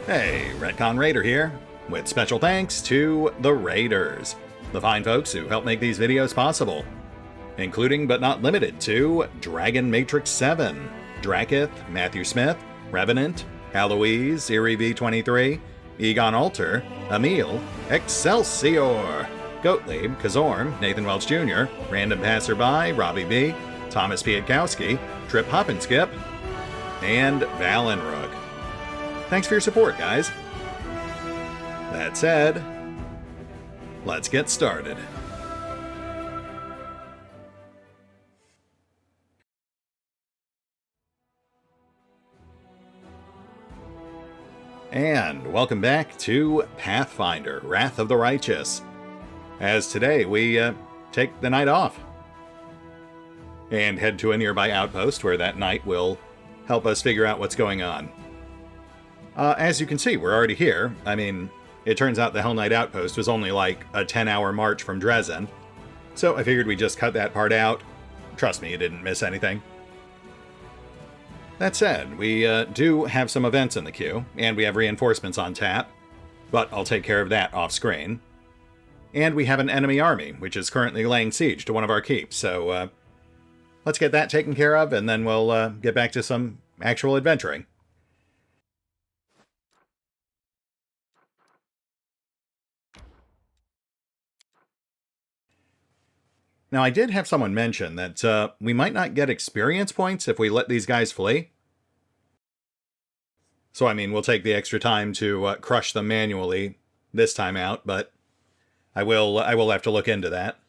Hey, RetconRaider here, with special thanks to the Raiders, the fine folks who help make these videos possible, including but not limited to Dragon Matrix 7, Drakiith, Mathew Smith, Revenant, Alois, Erie V23, EgonAlter, Emile, Exsellsior, Gottlieb, Kazorm, Nathan Welch Jr., RandomPassrby, RobbyB, Tomasz Piątkowski, Triphoppenskip, and Valinrook. Thanks for your support, guys. That said, let's get started. And welcome back to Pathfinder, Wrath of the Righteous. As today we take the night off and head to a nearby outpost where that knight will help us figure out what's going on. As you can see, we're already here. I mean, it turns out the Hell Knight outpost was only like a 10-hour march from Dresden, so I figured we'd just cut that part out. Trust me, you didn't miss anything. That said, we do have some events in the queue, and we have reinforcements on tap, but I'll take care of that off-screen. And we have an enemy army, which is currently laying siege to one of our keeps, so let's get that taken care of, and then we'll get back to some actual adventuring. Now, I did have someone mention that we might not get experience points if we let these guys flee. So, I mean, we'll take the extra time to crush them manually this time out, but I will have to look into that.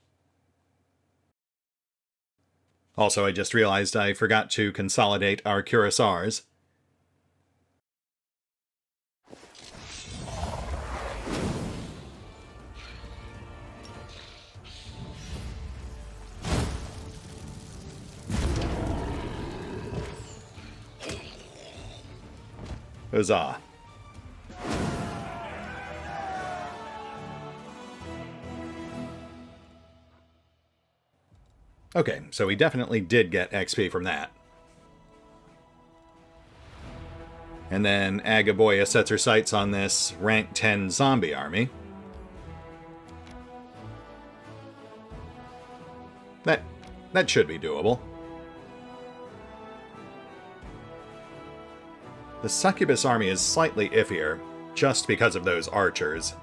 Also, I just realized I forgot to consolidate our cuirassiers. Huzzah. Okay, so we definitely did get XP from that. And then Agaboya sets her sights on this rank 10 zombie army. That should be doable. The Succubus army is slightly iffier, just because of those archers.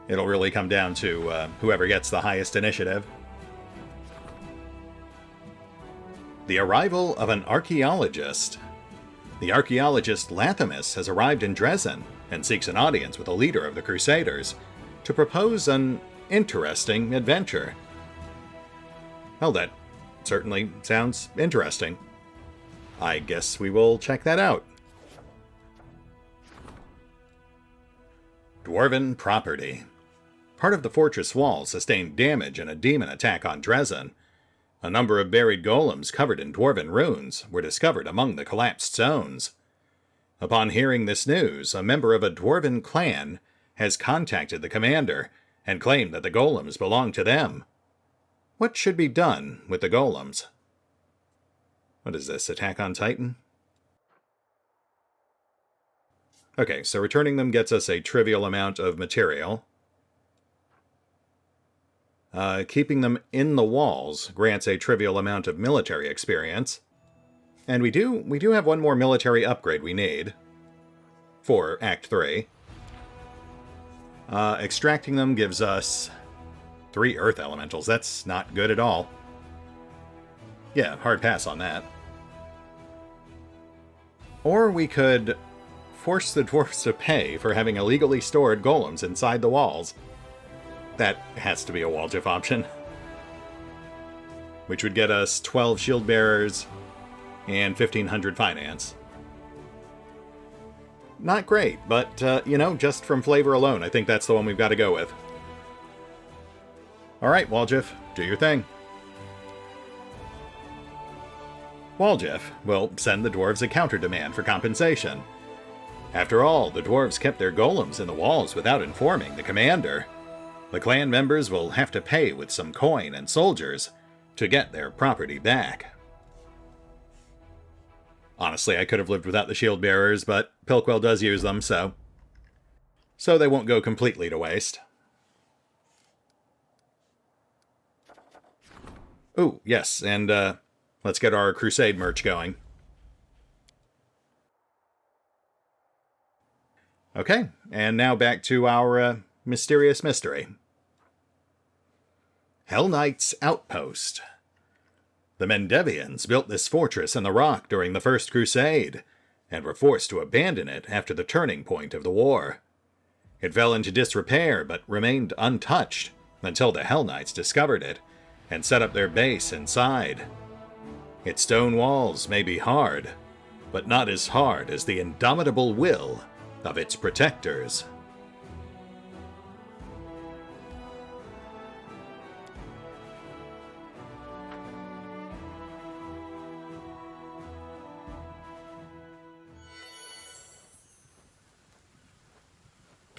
It'll really come down to whoever gets the highest initiative. The arrival of an archaeologist. The archaeologist Lathamus has arrived in Dresden and seeks an audience with a leader of the Crusaders to propose an interesting adventure. Well, that certainly sounds interesting. I guess we will check that out. Dwarven property. Part of the fortress wall sustained damage in a demon attack on Dresden. A number of buried golems covered in dwarven runes were discovered among the collapsed stones. Upon hearing this news, a member of a dwarven clan has contacted the commander and claimed that the golems belong to them. What should be done with the golems? What is this, Attack on Titan? Okay, so returning them gets us a trivial amount of material. Keeping them in the walls grants a trivial amount of military experience. And we do have one more military upgrade we need for Act 3. Extracting them gives us 3 Earth Elementals. That's not good at all. Yeah, hard pass on that. Or we could force the dwarves to pay for having illegally stored golems inside the walls. That has to be a Waldjif option. Which would get us 12 shield bearers and 1,500 finance. Not great, but, you know, just from flavor alone, I think that's the one we've got to go with. Alright, Waldjif, do your thing. Waldjif will send the dwarves a counter-demand for compensation. After all, the dwarves kept their golems in the walls without informing the commander. The clan members will have to pay with some coin and soldiers to get their property back. Honestly, I could have lived without the shield bearers, but Pilkwell does use them, so they won't go completely to waste. Ooh, yes, and let's get our Crusade merch going. Okay, and now back to our mysterious mystery. Hell Knight's Outpost. The Mendevians built this fortress in the rock during the First Crusade, and were forced to abandon it after the turning point of the war. It fell into disrepair, but remained untouched until the Hell Knights discovered it, and set up their base inside. Its stone walls may be hard, but not as hard as the indomitable will of its protectors.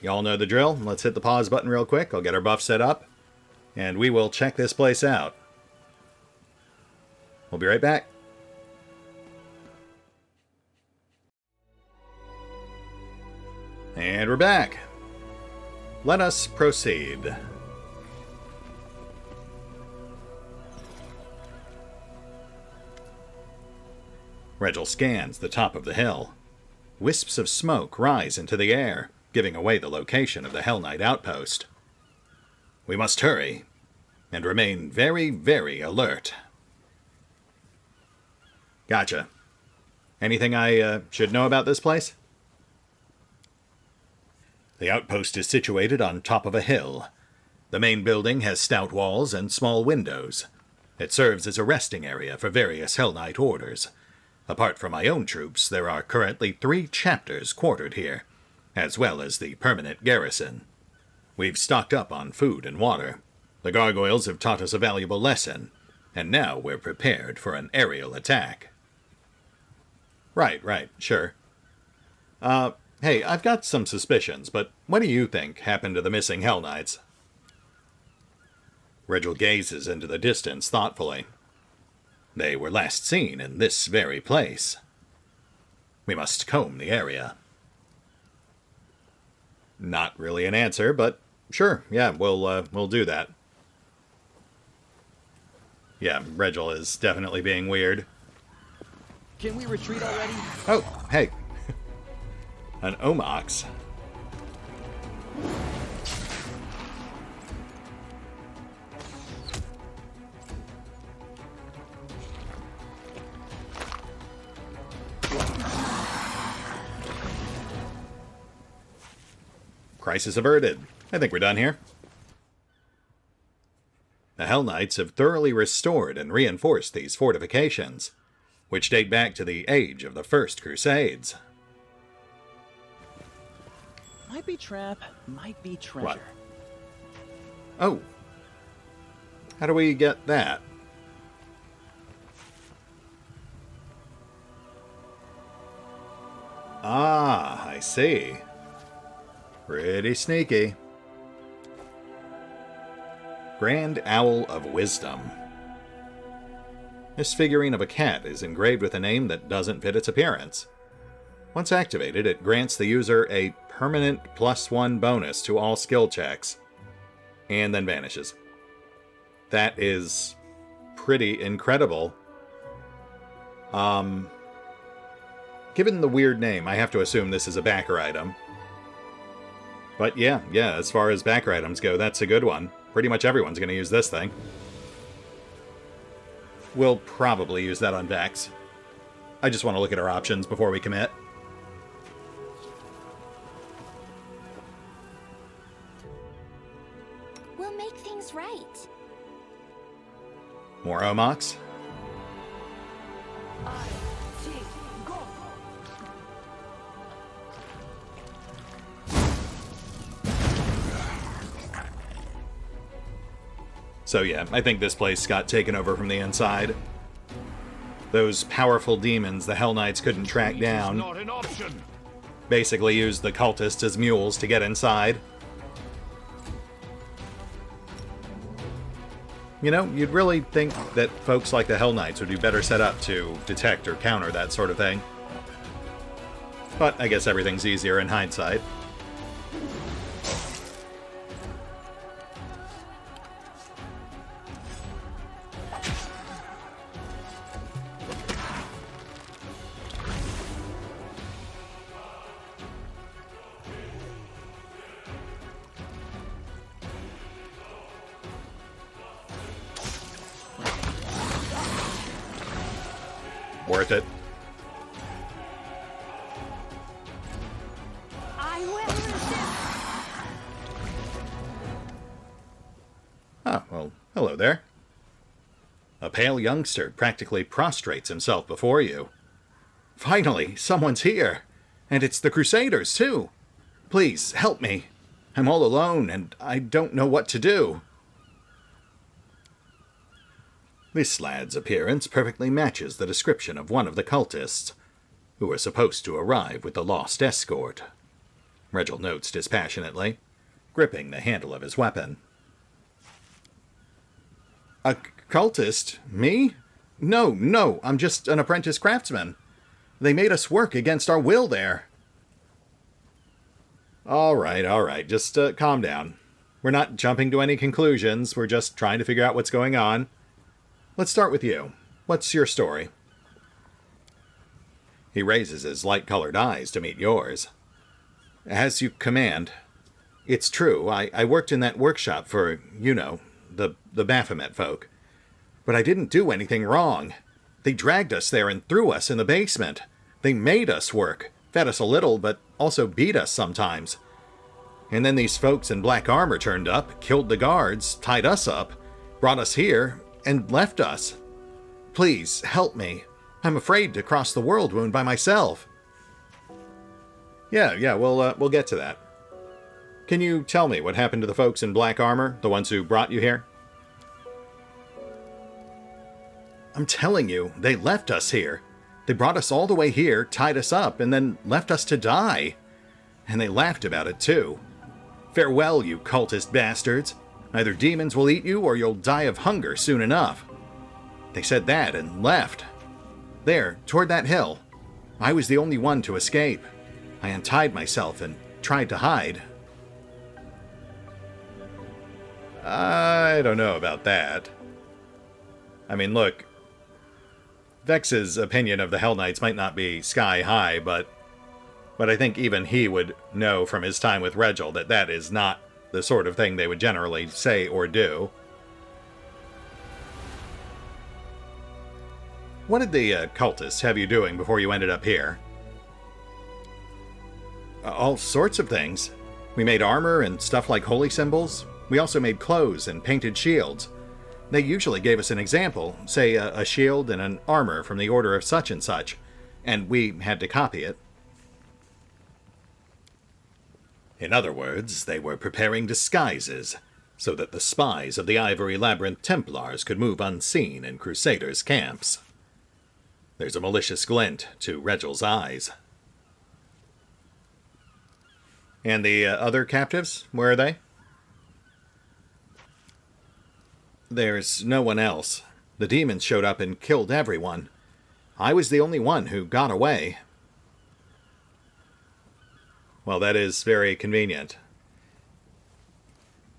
Y'all know the drill. Let's hit the pause button real quick. I'll get our buff set up, and we will check this place out. We'll be right back. And we're back. Let us proceed. Regil scans the top of the hill. Wisps of smoke rise into the air, giving away the location of the Hell Knight outpost. We must hurry, and remain very, very alert. Gotcha. Anything I should know about this place? The outpost is situated on top of a hill. The main building has stout walls and small windows. It serves as a resting area for various Hell Knight orders. Apart from my own troops, there are currently 3 chapters quartered here, as well as the permanent garrison. We've stocked up on food and water. The gargoyles have taught us a valuable lesson, and now we're prepared for an aerial attack. Right, sure. Hey, I've got some suspicions, but what do you think happened to the missing Hell Knights? Regil gazes into the distance thoughtfully. They were last seen in this very place. We must comb the area. Not really an answer, but sure, yeah, we'll do that. Yeah, Regil is definitely being weird. Can we retreat already? Oh, hey. An Omox. Crisis averted. I think we're done here. The Hell Knights have thoroughly restored and reinforced these fortifications, which date back to the age of the First Crusades. Might be trap, might be treasure. What? Oh. How do we get that? Ah, I see. Pretty sneaky. Grand Owl of Wisdom. This figurine of a cat is engraved with a name that doesn't fit its appearance. Once activated, it grants the user a permanent +1 bonus to all skill checks, and then vanishes. That is pretty incredible. Given the weird name, I have to assume this is a backer item. But yeah, as far as backer items go, that's a good one. Pretty much everyone's going to use this thing. We'll probably use that on Vex. I just want to look at our options before we commit. We'll make things right. More Omox. So yeah, I think this place got taken over from the inside. Those powerful demons the Hell Knights couldn't track down basically used the cultists as mules to get inside. You know, you'd really think that folks like the Hell Knights would be better set up to detect or counter that sort of thing. But I guess everything's easier in hindsight. Worth it. I will resist. Ah, well, hello there. A pale youngster practically prostrates himself before you. Finally, someone's here. And it's the Crusaders, too. Please, help me. I'm all alone, and I don't know what to do. This lad's appearance perfectly matches the description of one of the cultists, who were supposed to arrive with the lost escort. Regil notes dispassionately, gripping the handle of his weapon. A cultist? Me? No, I'm just an apprentice craftsman. They made us work against our will there. All right, just calm down. We're not jumping to any conclusions, we're just trying to figure out what's going on. Let's start with you. What's your story? He raises his light-colored eyes to meet yours. As you command. It's true, I worked in that workshop for, the Baphomet folk. But I didn't do anything wrong. They dragged us there and threw us in the basement. They made us work, fed us a little, but also beat us sometimes. And then these folks in black armor turned up, killed the guards, tied us up, brought us here, and left us. Please, help me. I'm afraid to cross the world wound by myself. Yeah, we'll get to that. Can you tell me what happened to the folks in black armor, the ones who brought you here? I'm telling you, they left us here. They brought us all the way here, tied us up, and then left us to die. And they laughed about it, too. Farewell, you cultist bastards. Either demons will eat you, or you'll die of hunger soon enough. They said that and left. There, toward that hill. I was the only one to escape. I untied myself and tried to hide. I don't know about that. I mean, look, Vex's opinion of the Hell Knights might not be sky high, but I think even he would know from his time with Regil that that is not the sort of thing they would generally say or do. What did the cultists have you doing before you ended up here? All sorts of things. We made armor and stuff like holy symbols. We also made clothes and painted shields. They usually gave us an example, say a shield and an armor from the order of such and such, and we had to copy it. In other words, they were preparing disguises, so that the spies of the Ivory Labyrinth Templars could move unseen in Crusaders' camps. There's a malicious glint to Regil's eyes. And the other captives, where are they? There's no one else. The demons showed up and killed everyone. I was the only one who got away. Well, that is very convenient.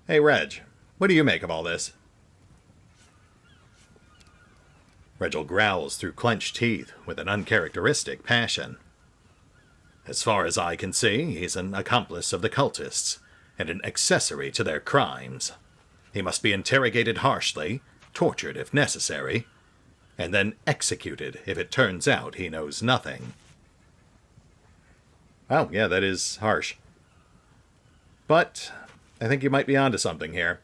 Hey, Reg, what do you make of all this? Regil growls through clenched teeth with an uncharacteristic passion. As far as I can see, he's an accomplice of the cultists, and an accessory to their crimes. He must be interrogated harshly, tortured if necessary, and then executed if it turns out he knows nothing. Oh, yeah, that is harsh. But I think you might be onto something here.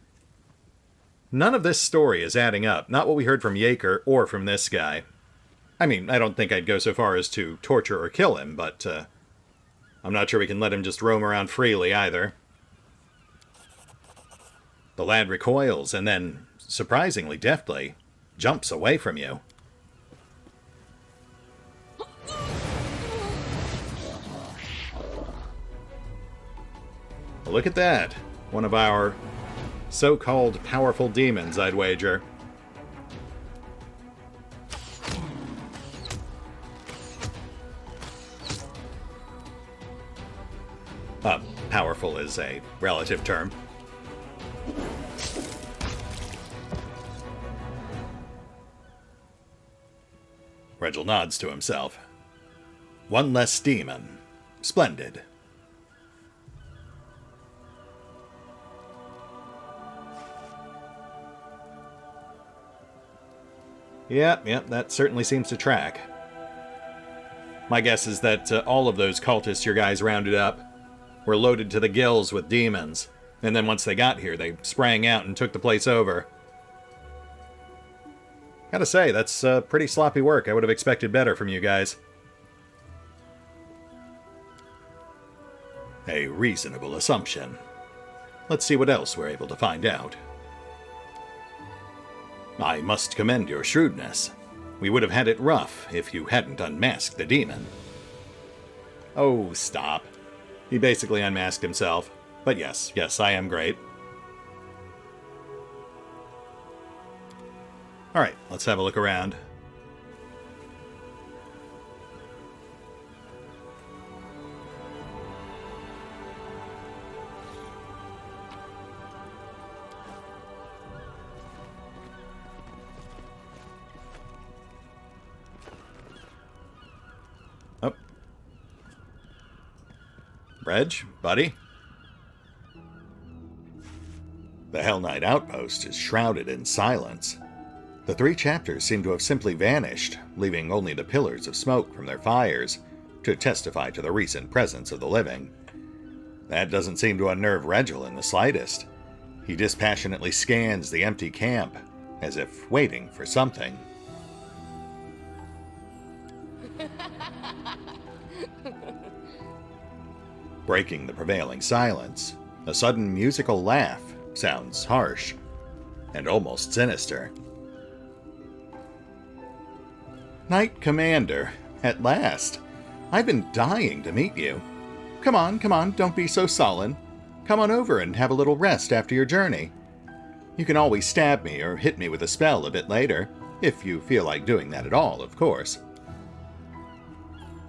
None of this story is adding up, not what we heard from Yaker or from this guy. I mean, I don't think I'd go so far as to torture or kill him, but I'm not sure we can let him just roam around freely either. The lad recoils and then, surprisingly deftly, jumps away from you. Look at that. One of our so-called powerful demons, I'd wager. Powerful is a relative term. Regil nods to himself. One less demon. Splendid. Yep, that certainly seems to track. My guess is that all of those cultists your guys rounded up were loaded to the gills with demons, and then once they got here, they sprang out and took the place over. Gotta say, that's pretty sloppy work. I would have expected better from you guys. A reasonable assumption. Let's see what else we're able to find out. I must commend your shrewdness. We would have had it rough if you hadn't unmasked the demon. Oh, stop. He basically unmasked himself. But yes, I am great. Alright, let's have a look around. Oh. Reg, buddy? The Hell Knight outpost is shrouded in silence. The 3 chapters seem to have simply vanished, leaving only the pillars of smoke from their fires to testify to the recent presence of the living. That doesn't seem to unnerve Regil in the slightest. He dispassionately scans the empty camp, as if waiting for something. Breaking the prevailing silence, a sudden musical laugh sounds harsh and almost sinister. Knight Commander, at last. I've been dying to meet you. Come on, don't be so sullen. Come on over and have a little rest after your journey. You can always stab me or hit me with a spell a bit later, if you feel like doing that at all, of course.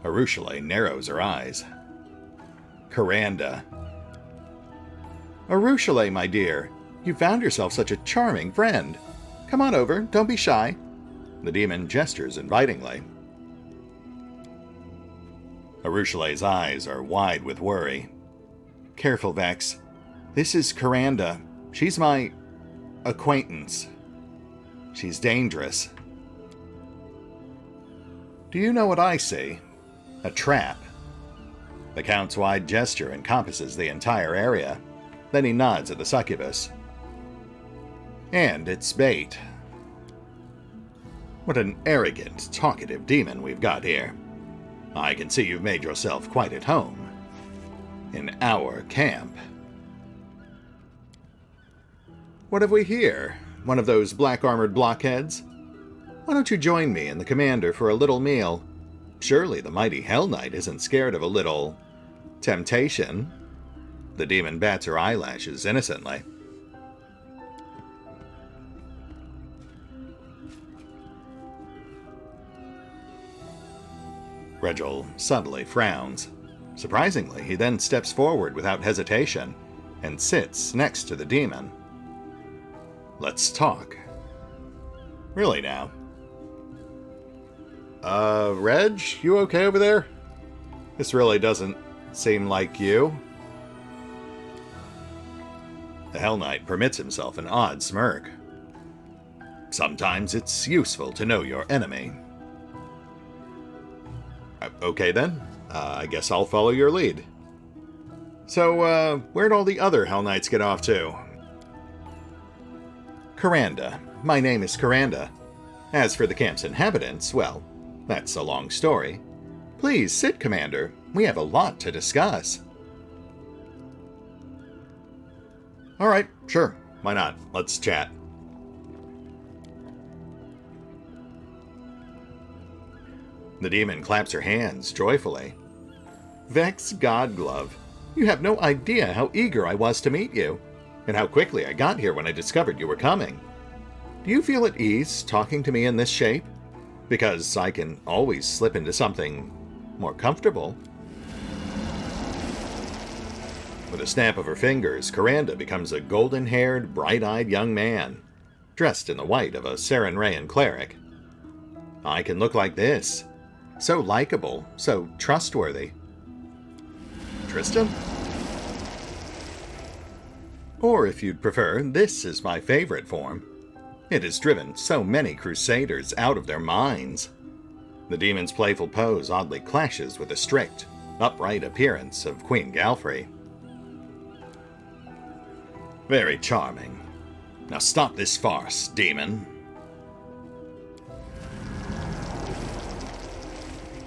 Arushale narrows her eyes. Kiranda. Arushale, my dear, you found yourself such a charming friend. Come on over, don't be shy. The demon gestures invitingly. Arushale's eyes are wide with worry. Careful, Vex. This is Kiranda. She's my acquaintance. She's dangerous. Do you know what I see? A trap. The Count's wide gesture encompasses the entire area. Then he nods at the succubus. And it's bait. What an arrogant, talkative demon we've got here. I can see you've made yourself quite at home. In our camp. What have we here? One of those black-armored blockheads? Why don't you join me and the commander for a little meal? Surely the mighty Hell Knight isn't scared of a little temptation. The demon bats her eyelashes innocently. Regil subtly frowns. Surprisingly, he then steps forward without hesitation and sits next to the demon. Let's talk. Really now? Reg, you okay over there? This really doesn't seem like you. The Hell Knight permits himself an odd smirk. Sometimes it's useful to know your enemy. Okay then, I guess I'll follow your lead. So, where'd all the other Hell Knights get off to? Kiranda. My name is Kiranda. As for the camp's inhabitants, well, that's a long story. Please sit, Commander. We have a lot to discuss. Alright, sure. Why not? Let's chat. The demon claps her hands joyfully. Vex Godglove, you have no idea how eager I was to meet you, and how quickly I got here when I discovered you were coming. Do you feel at ease talking to me in this shape? Because I can always slip into something more comfortable. With a snap of her fingers, Kiranda becomes a golden-haired, bright-eyed young man, dressed in the white of a Sarenraean cleric. I can look like this. So likable, so trustworthy. Tristan? Or if you'd prefer, this is my favorite form. It has driven so many crusaders out of their minds. The demon's playful pose oddly clashes with the strict, upright appearance of Queen Galfrey. Very charming. Now stop this farce, demon.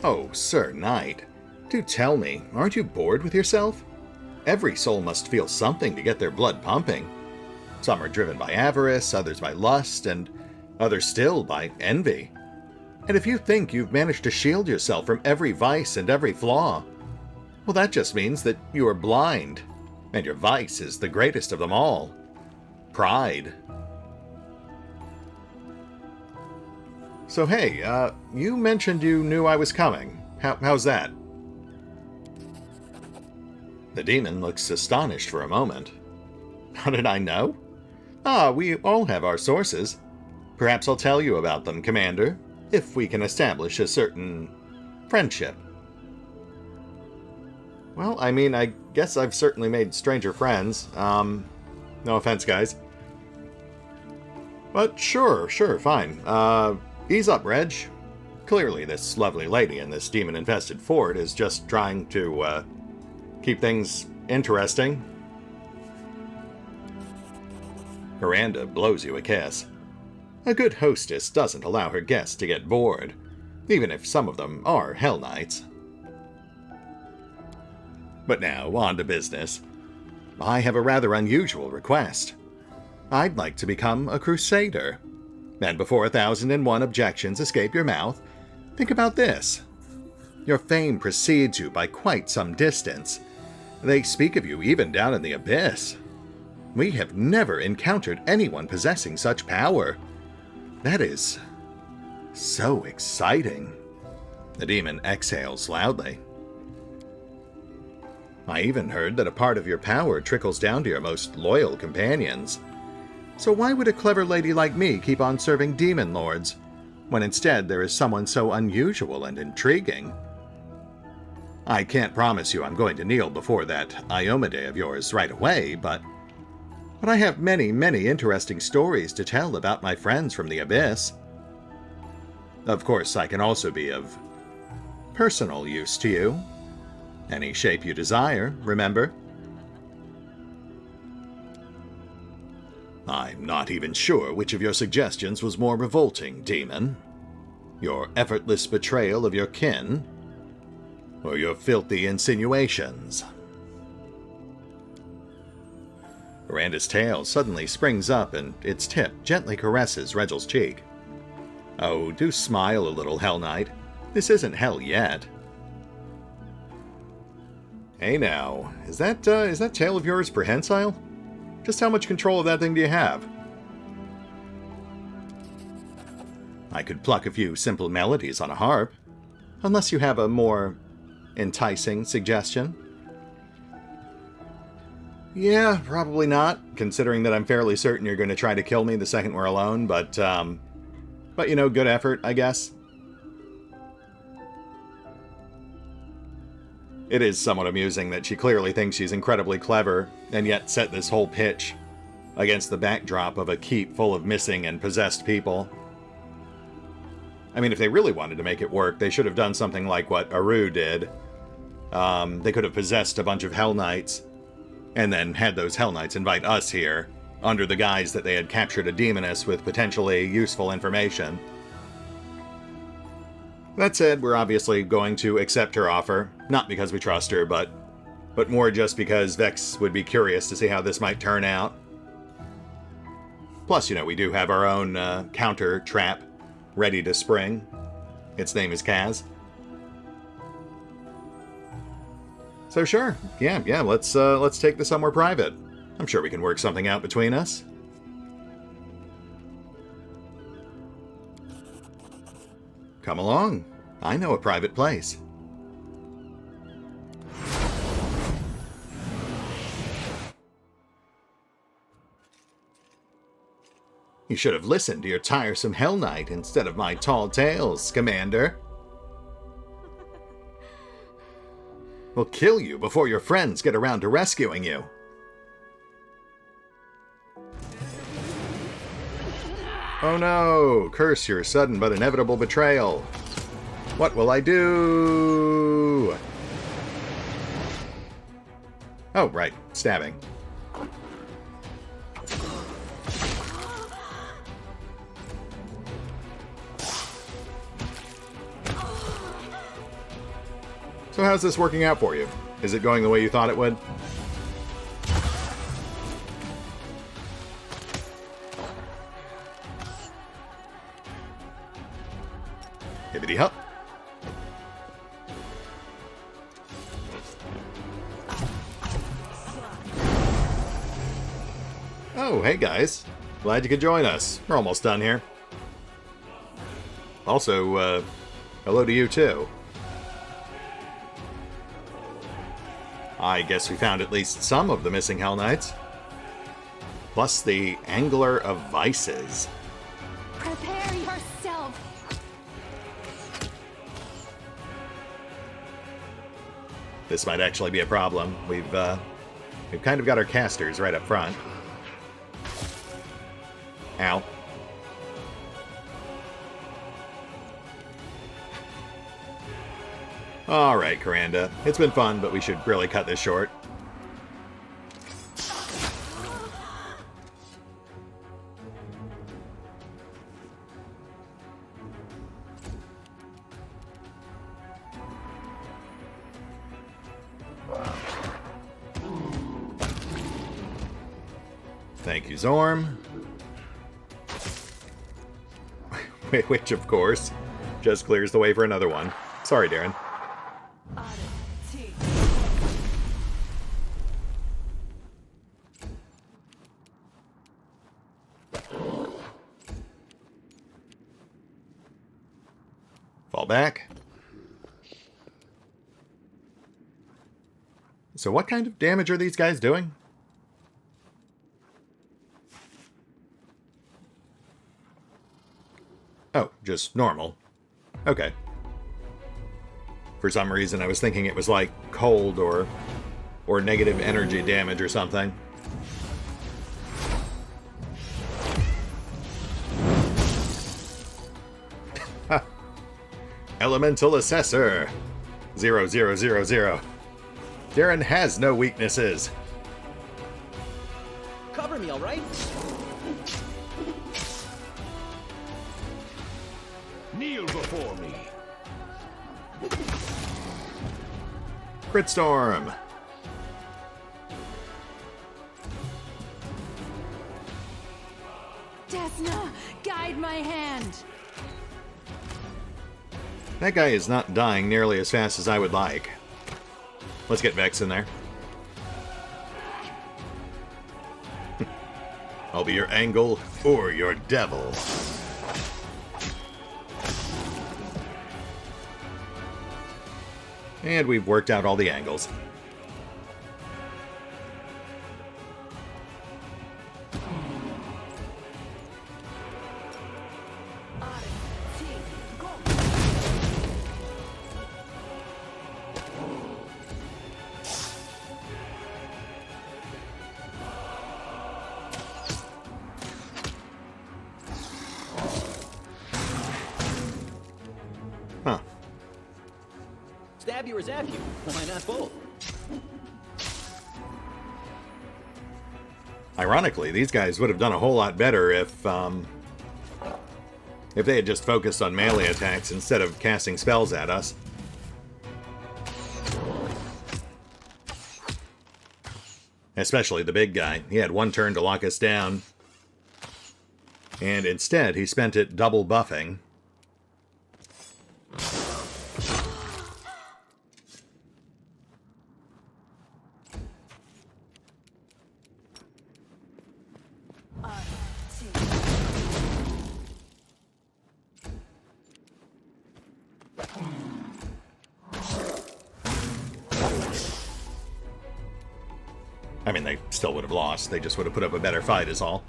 Oh, Sir Knight, do tell me, aren't you bored with yourself? Every soul must feel something to get their blood pumping. Some are driven by avarice, others by lust, and others still by envy. And if you think you've managed to shield yourself from every vice and every flaw, well, that just means that you are blind, and your vice is the greatest of them all. Pride. So hey, you mentioned you knew I was coming. How's that? The demon looks astonished for a moment. How did I know? We all have our sources. Perhaps I'll tell you about them, Commander, if we can establish a certain friendship. Well, I mean, I guess I've certainly made stranger friends. No offense, guys. But sure, fine. Ease up, Reg. Clearly, this lovely lady in this demon-infested fort is just trying to, keep things interesting. Kiranda blows you a kiss. A good hostess doesn't allow her guests to get bored, even if some of them are Hell Knights. But now, on to business. I have a rather unusual request. I'd like to become a Crusader. And before 1001 objections escape your mouth, think about this. Your fame precedes you by quite some distance. They speak of you even down in the abyss. We have never encountered anyone possessing such power. That is so exciting. The demon exhales loudly. I even heard that a part of your power trickles down to your most loyal companions. So why would a clever lady like me keep on serving demon lords, when instead there is someone so unusual and intriguing? I can't promise you I'm going to kneel before that Iomade of yours right away, but I have many, many interesting stories to tell about my friends from the Abyss. Of course, I can also be of personal use to you. Any shape you desire, remember? I'm not even sure which of your suggestions was more revolting, demon. Your effortless betrayal of your kin, or your filthy insinuations. Kiranda's tail suddenly springs up and its tip gently caresses Regel's cheek. Oh, do smile a little, Hell Knight. This isn't hell yet. Hey now, is that tail of yours prehensile? Just how much control of that thing do you have? I could pluck a few simple melodies on a harp, unless you have a more enticing suggestion. Yeah, probably not, considering that I'm fairly certain you're going to try to kill me the second we're alone, but you know, good effort, I guess. It is somewhat amusing that she clearly thinks she's incredibly clever, and yet set this whole pitch against the backdrop of a keep full of missing and possessed people. I mean, if they really wanted to make it work, they should have done something like what Aru did. They could have possessed a bunch of Hell Knights, and then had those Hell Knights invite us here, under the guise that they had captured a demoness with potentially useful information. That said, we're obviously going to accept her offer, not because we trust her, but more just because Vex would be curious to see how this might turn out. Plus, you know, we do have our own counter trap ready to spring. Its name is Kaz. So sure, yeah, let's take this somewhere private. I'm sure we can work something out between us. Come along. I know a private place. You should have listened to your tiresome Hell Knight instead of my tall tales, Commander. We'll kill you before your friends get around to rescuing you. Oh no! Curse your sudden but inevitable betrayal. What will I do? Oh, right. Stabbing. So how's this working out for you? Is it going the way you thought it would? Hibbity hop. Oh, hey guys. Glad you could join us. We're almost done here. Also, hello to you too. I guess we found at least some of the missing Hell Knights. Plus the Angler of Vices. Prepare yourself. This might actually be a problem. We've kind of got our casters right up front. Ow. Alright, Kiranda. It's been fun, but we should really cut this short. Thank you, Zorm. Which, of course, just clears the way for another one. Sorry, Darren. Fall back. So what kind of damage are these guys doing? Oh, just normal. Okay. For some reason, I was thinking it was like cold or negative energy damage or something. Elemental Assessor. 0000. Darren has no weaknesses. Cover me, all right? Kneel before me. Crit Storm. Desna, guide my hand. That guy is not dying nearly as fast as I would like. Let's get Vex in there. I'll be your angle or your devil. And we've worked out all the angles. Huh. Stab you or zap you? Why not both? Ironically, these guys would have done a whole lot better if they had just focused on melee attacks instead of casting spells at us. Especially the big guy. He had one turn to lock us down. And instead, he spent it double buffing. I mean, they still would have lost. They just would have put up a better fight is all.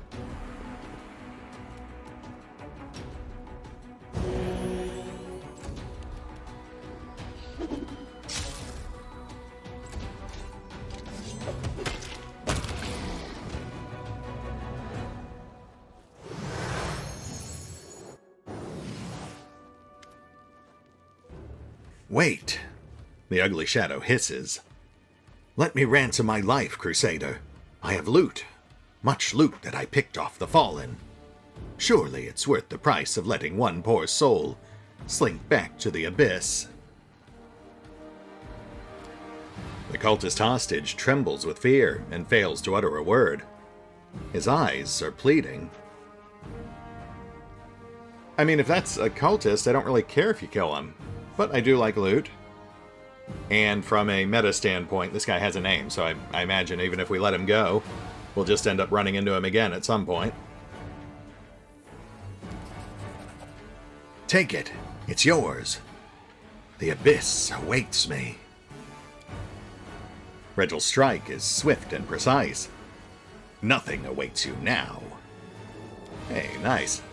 Wait! The ugly shadow hisses. Let me ransom my life, Crusader. I have loot. Much loot that I picked off the fallen. Surely it's worth the price of letting one poor soul slink back to the abyss. The cultist hostage trembles with fear and fails to utter a word. His eyes are pleading. I mean, if that's a cultist, I don't really care if you kill him. But I do like loot. And from a meta standpoint, this guy has a name, so I imagine even if we let him go, we'll just end up running into him again at some point. Take it. It's yours. The abyss awaits me. Regel's strike is swift and precise. Nothing awaits you now. Hey, nice.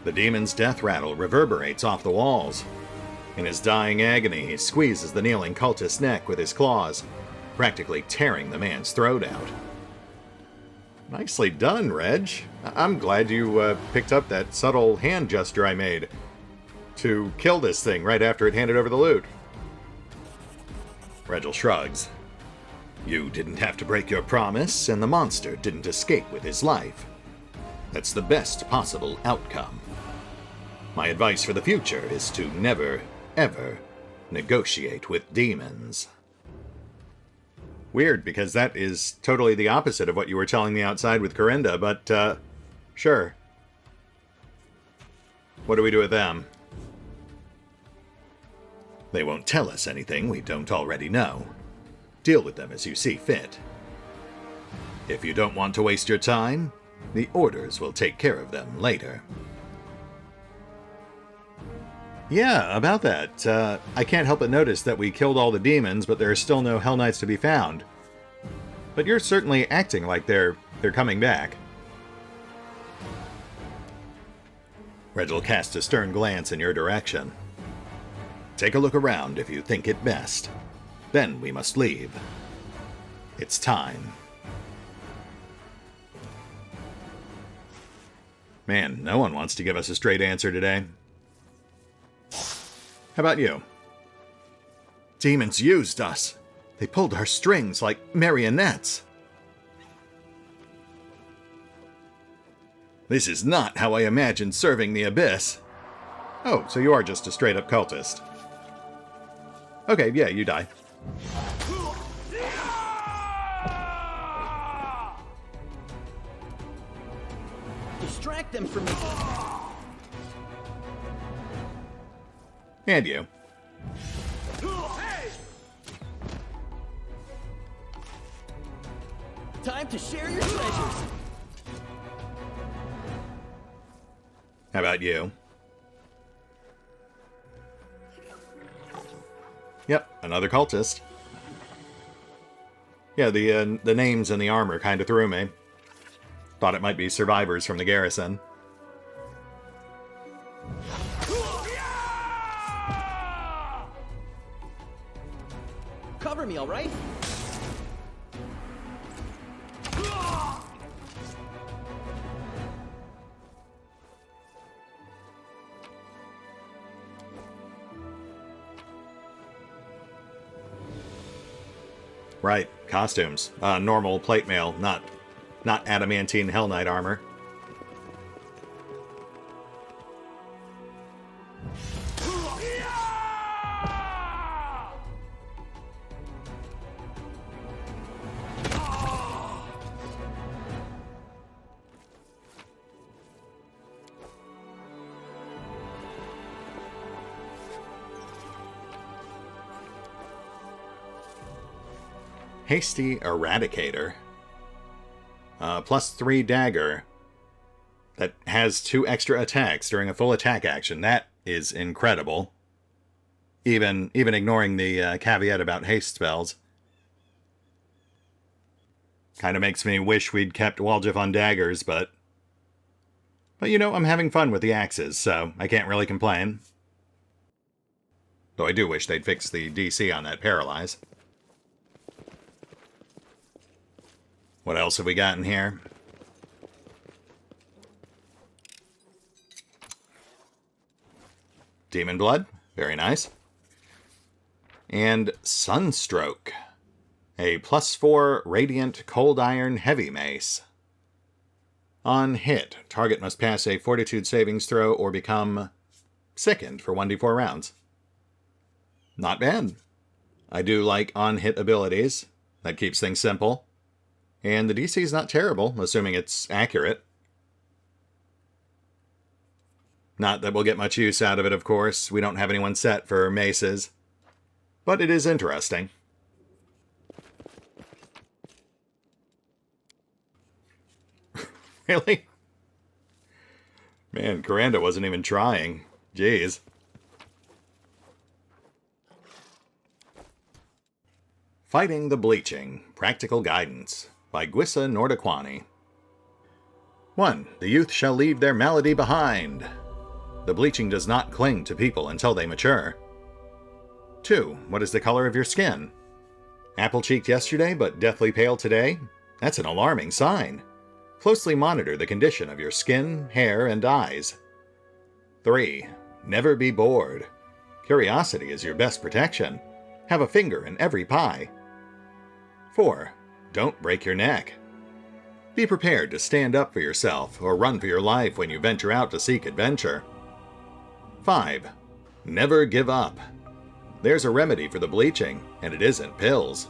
The demon's death rattle reverberates off the walls. In his dying agony, he squeezes the kneeling cultist's neck with his claws, practically tearing the man's throat out. Nicely done, Reg. I'm glad you picked up that subtle hand gesture I made to kill this thing right after it handed over the loot. Regel shrugs. You didn't have to break your promise, and the monster didn't escape with his life. That's the best possible outcome. My advice for the future is to never, ever negotiate with demons. Weird, because that is totally the opposite of what you were telling me outside with Kiranda, but, sure. What do we do with them? They won't tell us anything we don't already know. Deal with them as you see fit. If you don't want to waste your time, the orders will take care of them later. Yeah, about that. I can't help but notice that we killed all the demons, but there are still no Hell Knights to be found. But you're certainly acting like they're coming back. Regel casts a stern glance in your direction. Take a look around if you think it best. Then we must leave. It's time. Man, no one wants to give us a straight answer today. How about you? Demons used us. They pulled our strings like marionettes. This is not how I imagined serving the abyss. Oh, so you are just a straight-up cultist. Okay, yeah, you die. Distract them from me. And you. Time to share your treasures. How about you? Yep, another cultist. Yeah, the names and the armor kind of threw me. Thought it might be survivors from the garrison. Cover me, all right? Right, costumes. Normal plate mail, not adamantine Hell Knight armor. Hasty Eradicator. +3 dagger that has 2 extra attacks during a full attack action. That is incredible. Even ignoring the caveat about haste spells. Kind of makes me wish we'd kept Waljif on daggers, but you know, I'm having fun with the axes, so I can't really complain. Though I do wish they'd fix the DC on that paralyze. What else have we got in here? Demon Blood, very nice. And Sunstroke, a +4 Radiant Cold Iron Heavy Mace. On hit, target must pass a Fortitude savings throw or become sickened for 1d4 rounds. Not bad. I do like on-hit abilities. That keeps things simple. And the DC is not terrible, assuming it's accurate. Not that we'll get much use out of it, of course. We don't have anyone set for maces. But it is interesting. Really? Man, Kiranda wasn't even trying. Jeez. Fighting the Bleaching, Practical Guidance, by Gwissa Nordaquani. 1. The youth shall leave their malady behind. The bleaching does not cling to people until they mature. 2. What is the color of your skin? Apple-cheeked yesterday, but deathly pale today? That's an alarming sign. Closely monitor the condition of your skin, hair, and eyes. 3. Never be bored. Curiosity is your best protection. Have a finger in every pie. 4. Don't break your neck. Be prepared to stand up for yourself or run for your life when you venture out to seek adventure. 5. Never give up. There's a remedy for the bleaching, and it isn't pills.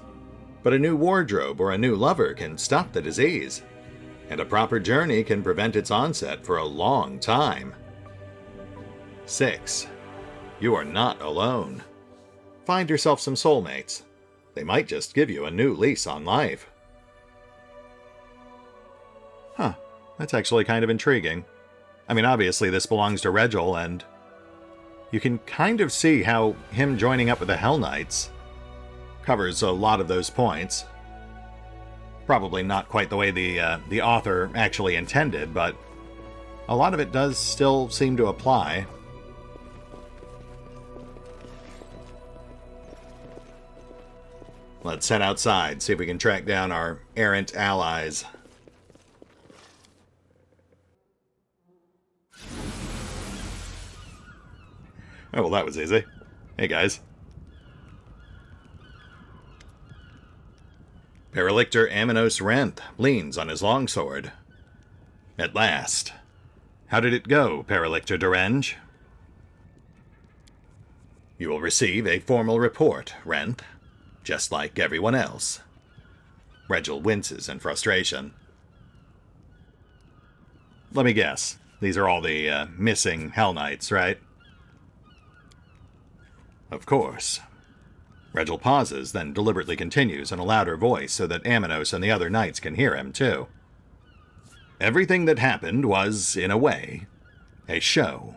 But a new wardrobe or a new lover can stop the disease. And a proper journey can prevent its onset for a long time. 6. You are not alone. Find yourself some soulmates. They might just give you a new lease on life. Huh, that's actually kind of intriguing. I mean, obviously this belongs to Regil, and you can kind of see how him joining up with the Hell Knights covers a lot of those points. Probably not quite the way the author actually intended, but a lot of it does still seem to apply. Let's head outside, see if we can track down our errant allies. Oh, well, that was easy. Hey, guys. Paralictor Aminos Renth leans on his longsword. At last. How did it go, Paralictor Derenge? You will receive a formal report, Renth, just like everyone else. Regil winces in frustration. Let me guess. These are all the missing Hell Knights, right? Of course. Regil pauses, then deliberately continues in a louder voice so that Aminos and the other knights can hear him, too. Everything that happened was, in a way, a show.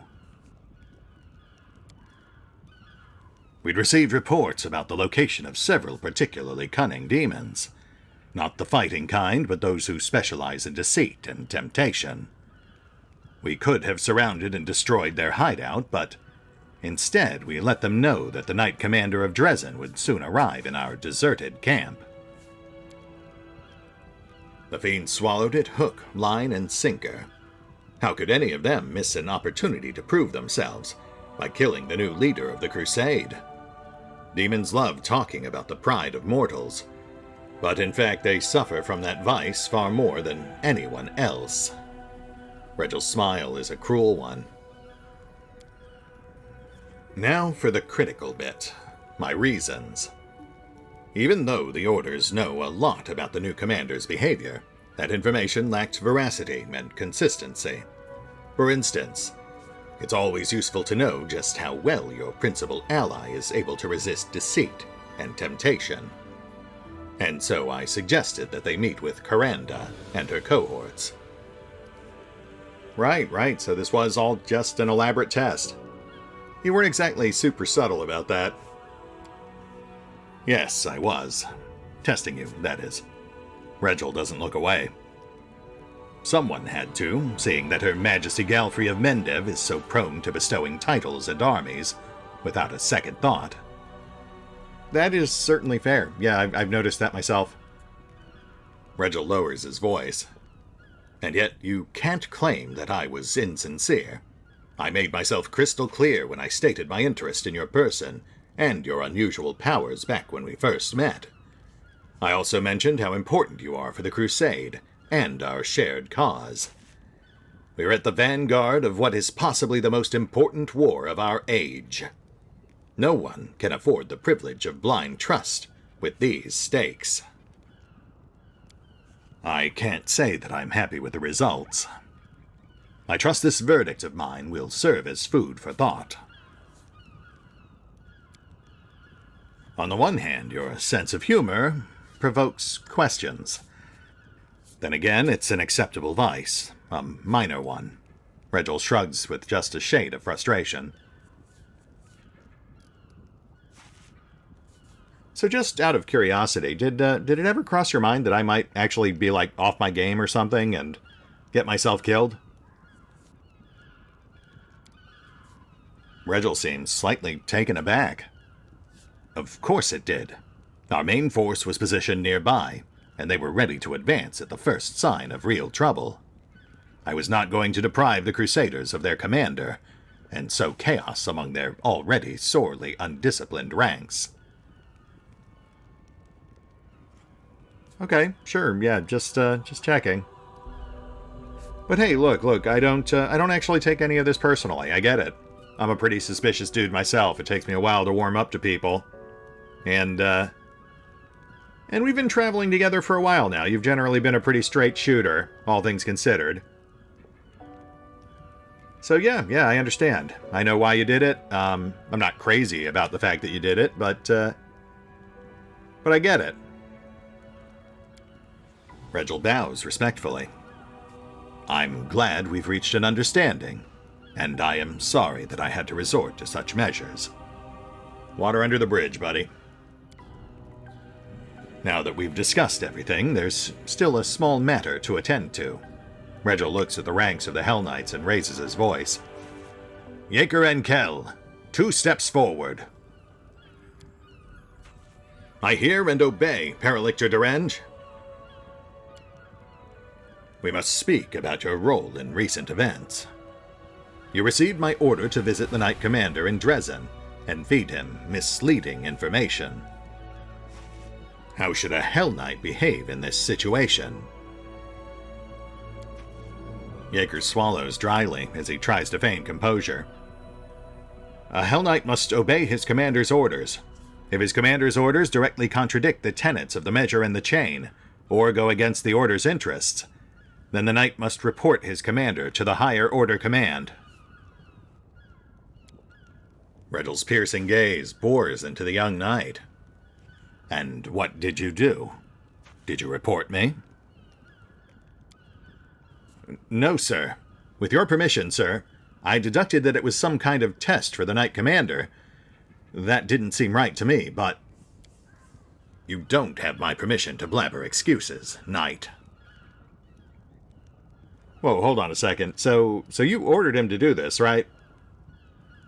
We'd received reports about the location of several particularly cunning demons. Not the fighting kind, but those who specialize in deceit and temptation. We could have surrounded and destroyed their hideout, but instead, we let them know that the Knight Commander of Dresden would soon arrive in our deserted camp. The fiends swallowed it hook, line, and sinker. How could any of them miss an opportunity to prove themselves by killing the new leader of the crusade? Demons love talking about the pride of mortals, but in fact they suffer from that vice far more than anyone else. Regil's smile is a cruel one. Now for the critical bit, my reasons. Even though the Orders know a lot about the new commander's behavior, that information lacked veracity and consistency. For instance, it's always useful to know just how well your principal ally is able to resist deceit and temptation. And so I suggested that they meet with Kiranda and her cohorts. Right, so this was all just an elaborate test. You weren't exactly super subtle about that. Yes, I was. Testing you, that is. Regil doesn't look away. Someone had to, seeing that Her Majesty Galfrey of Mendev is so prone to bestowing titles and armies without a second thought. That is certainly fair. Yeah, I've noticed that myself. Regil lowers his voice. And yet you can't claim that I was insincere. I made myself crystal clear when I stated my interest in your person and your unusual powers back when we first met. I also mentioned how important you are for the Crusade and our shared cause. We are at the vanguard of what is possibly the most important war of our age. No one can afford the privilege of blind trust with these stakes. I can't say that I'm happy with the results. I trust this verdict of mine will serve as food for thought. On the one hand, your sense of humor provokes questions. Then again, it's an acceptable vice, a minor one. Regil shrugs with just a shade of frustration. So just out of curiosity, did it ever cross your mind that I might actually be, like, off my game or something and get myself killed? Regil seemed slightly taken aback. Of course it did. Our main force was positioned nearby, and they were ready to advance at the first sign of real trouble. I was not going to deprive the Crusaders of their commander, and sow chaos among their already sorely undisciplined ranks. Okay, sure, yeah, just checking. But hey, look, I don't actually take any of this personally. I get it. I'm a pretty suspicious dude myself. It takes me a while to warm up to people. And we've been traveling together for a while now. You've generally been a pretty straight shooter, all things considered. So yeah, I understand. I know why you did it. I'm not crazy about the fact that you did it, but I get it. Regil bows respectfully. I'm glad we've reached an understanding, and I am sorry that I had to resort to such measures. Water under the bridge, buddy. Now that we've discussed everything, there's still a small matter to attend to. Regil looks at the ranks of the Hell Knights and raises his voice. Jaeger and Kell, 2 steps forward. I hear and obey, Paralictor Durenge. We must speak about your role in recent events. You received my order to visit the Knight Commander in Dresden and feed him misleading information. How should a Hell Knight behave in this situation? Jaeger swallows dryly as he tries to feign composure. A Hell Knight must obey his commander's orders. If his commander's orders directly contradict the tenets of the measure and the chain, or go against the order's interests, then the Knight must report his commander to the higher order command. Regil's piercing gaze bores into the young knight. And what did you do? Did you report me? No, sir. With your permission, sir, I deducted that it was some kind of test for the Knight Commander. That didn't seem right to me, but... You don't have my permission to blabber excuses, Knight. Whoa, hold on a second. So you ordered him to do this, right?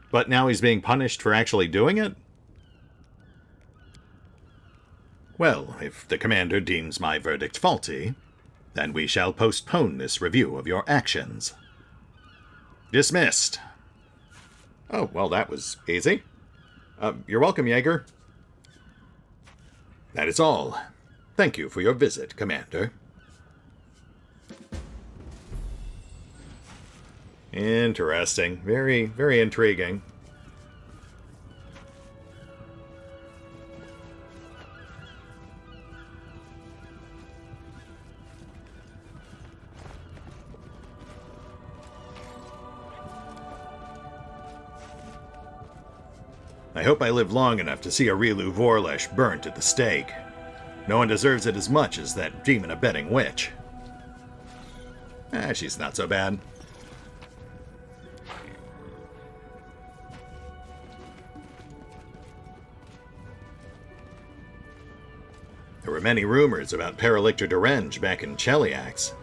But now he's being punished for actually doing it? Well, if the commander deems my verdict faulty, then we shall postpone this review of your actions. Dismissed. Oh, well, that was easy. You're welcome, Jaeger. That is all. Thank you for your visit, Commander. Interesting. Very, very intriguing. I hope I live long enough to see a Rilu Vorlesh burnt at the stake. No one deserves it as much as that demon-abetting witch. She's not so bad. There were many rumors about Paralictor Durenge back in Cheliax.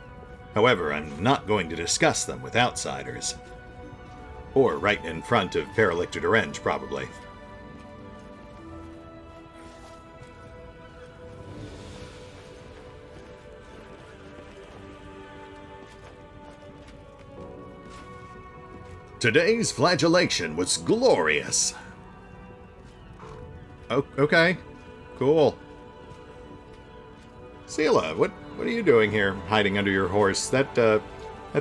However, I'm not going to discuss them with outsiders. Or right in front of Paralictor Durenge, probably. Today's flagellation was glorious. Oh, okay. Cool. Sela, what are you doing here, hiding under your horse? That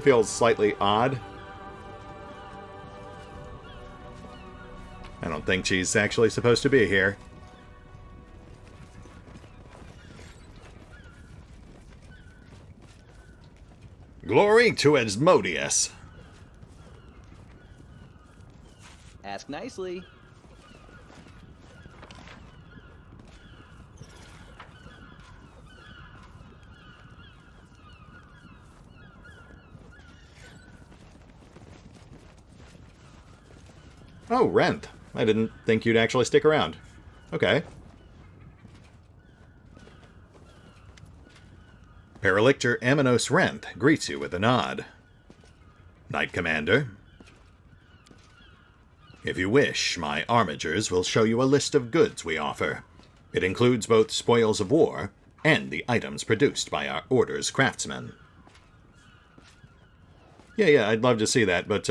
feels slightly odd. I don't think she's actually supposed to be here. Glory to Asmodeus. Ask nicely. Oh, Renth. I didn't think you'd actually stick around. Okay. Paralictor Aminos Renth greets you with a nod. Knight Commander. If you wish, my armigers will show you a list of goods we offer. It includes both spoils of war and the items produced by our Order's craftsmen. Yeah, I'd love to see that, but,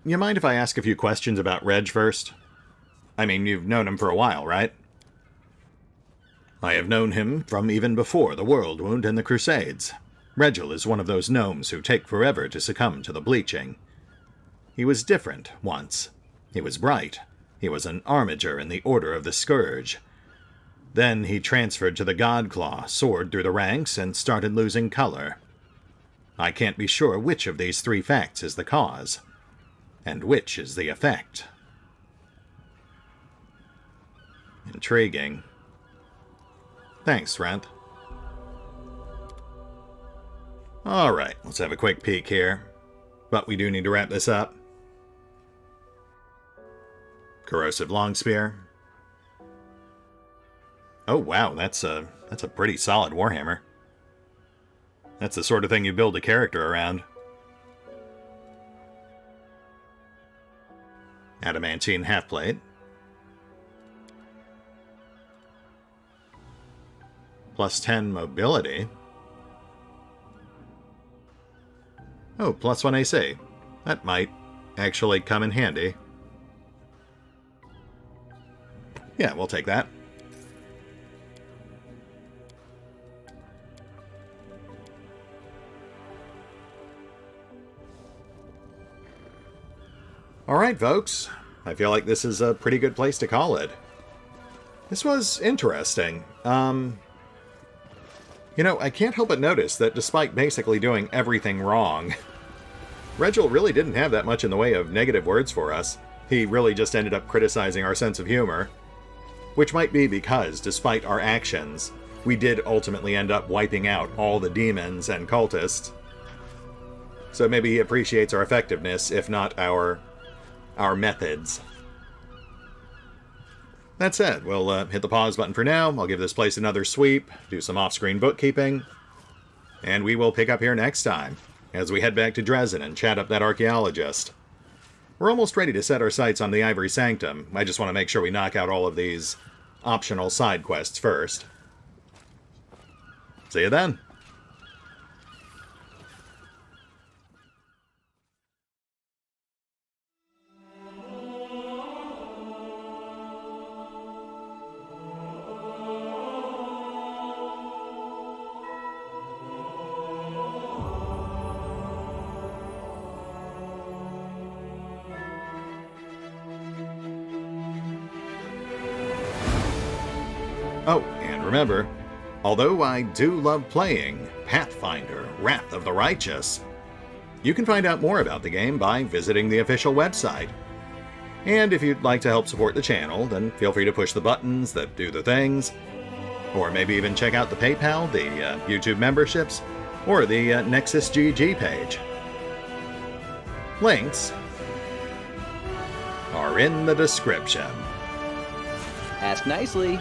you mind if I ask a few questions about Reg first? I mean, you've known him for a while, right? I have known him from even before the World Wound and the Crusades. Regil is one of those gnomes who take forever to succumb to the bleaching. He was different once. He was bright. He was an armiger in the Order of the Scourge. Then he transferred to the Godclaw, soared through the ranks, and started losing color. I can't be sure which of these three facts is the cause, and which is the effect. Intriguing. Thanks, Renth. Alright, let's have a quick peek here. But we do need to wrap this up. Corrosive Longspear. Oh wow, that's a pretty solid Warhammer. That's the sort of thing you build a character around. Adamantine Halfplate. Plus 10 mobility. Oh, plus 1 AC. That might actually come in handy. Yeah, we'll take that. Alright, folks. I feel like this is a pretty good place to call it. This was interesting. You know, I can't help but notice that despite basically doing everything wrong, Regil really didn't have that much in the way of negative words for us. He really just ended up criticizing our sense of humor. Which might be because, despite our actions, we did ultimately end up wiping out all the demons and cultists. So maybe he appreciates our effectiveness, if not our methods. That said, we'll hit the pause button for now. I'll give this place another sweep, do some off-screen bookkeeping, and we will pick up here next time, as we head back to Dresden and chat up that archaeologist. We're almost ready to set our sights on the Ivory Sanctum. I just want to make sure we knock out all of these optional side quests first. See you then. Oh, and remember, although I do love playing Pathfinder, Wrath of the Righteous, you can find out more about the game by visiting the official website. And if you'd like to help support the channel, then feel free to push the buttons that do the things, or maybe even check out the PayPal, the YouTube memberships, or the Nexus GG page. Links are in the description. Ask nicely.